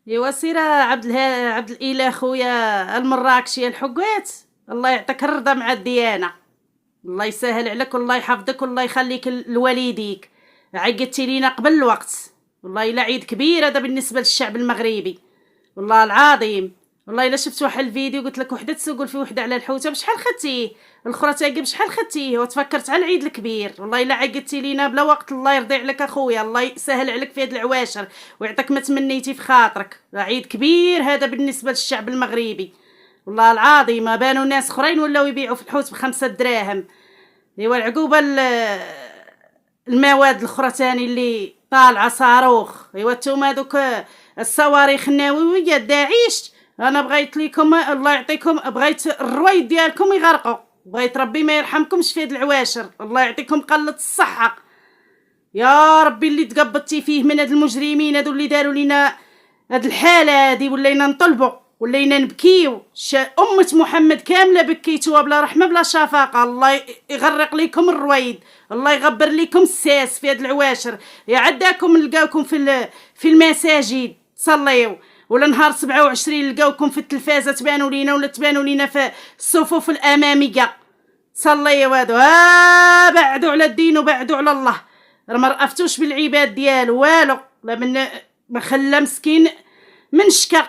ايوا سير عبد الاله خويا المراكشي الحقيت. الله يعطيك الرضا مع الديانه. الله يسهل عليك والله يحفظك والله يخليك لوالديك. عيطتي لينا قبل الوقت. والله الا عيد كبير هذا بالنسبه للشعب المغربي. والله العظيم. والله الا شفت واحد الفيديو قلت لك وحده تسوق في وحده على الحوته بشحال خدتيه. الاخرى تاقي بشحال خدتيه وتفكرت على العيد الكبير. والله الا عيطتي لينا بلا وقت. الله يرضي عليك اخويا. الله يسهل عليك في هاد العواشر ويعطيك ما تمنيتي في خاطرك. عيد كبير هذا بالنسبه للشعب المغربي. والله العظيم ما بانوا ناس اخرين ولاو يبيعوا في الحوت ب5 دراهم. ايوا العقوبه المواد الاخرى تاني اللي طالعه صاروخ. ايوا نتوما دوك الصواريخ النوويه داعش. انا بغيت ليكم الله يعطيكم بغيت الرويد ديالكم يغرقوا. بغيت ربي ما يرحمكمش في هاد العواشر. الله يعطيكم قله الصحه يا ربي. اللي تقبضتي فيه من هاد المجرمين هادو اللي داروا لينا هاد الحاله هادي ولينا نطلبوا ولينا نبكيو. أمة محمد كاملة بكيتوها بلا رحمة بلا شفاقة. الله يغرق ليكم الرويد. الله يغبر ليكم الساس في هاد العواشر. يعداكم نلقاوكم في المساجد تصليو ولا نهار 27 نلقاوكم في التلفازة تبانوا لينا ولا تبانوا لينا في الصفوف الأمامية صليو. هادو بعدوا على الدين وبعدوا على الله. ما رأفتوش بالعباد ديالو والو. لا من ما خلى مسكين من شكا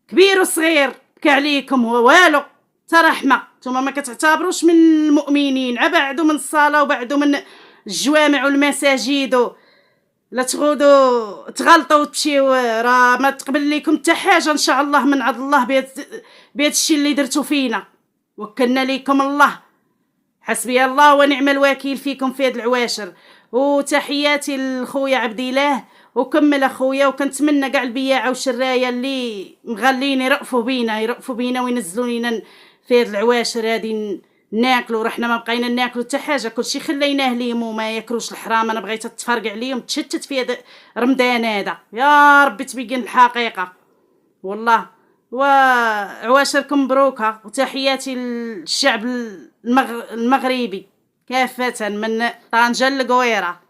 كبير وصغير بكى عليكم هو والو ترحمه. نتوما ما كتعتبروش من المؤمنين عبعدوا من الصلاه وبعدوا من الجوامع والمساجد لا تغودوا تغلطوا وتمشيو. راه ما تقبل لكم حتى حاجه ان شاء الله من عند الله بهذا الشيء اللي درتو فينا. وكلنا ليكم الله. حسبي الله ونعم الوكيل فيكم في هاد العواشر. وتحياتي لخويا عبد الله وكمل اخويا. وكنتمنى كاع البياعه والشرايه اللي مغالين يرقفوا بينا وينزلوا لينا في هاد العواشر هادي ناكلوا. رحنا ما بقينا ناكلوا حتى حاجه كلشي خليناه ليهم وما ياكلوش الحرام. انا بغيت تفرق عليهم تشتت في هذا رمضان هذا. يا ربي تبين الحقيقه والله. وعواشركم مبروكه وتحياتي للشعب المغربي كافه من طنجة للقويره.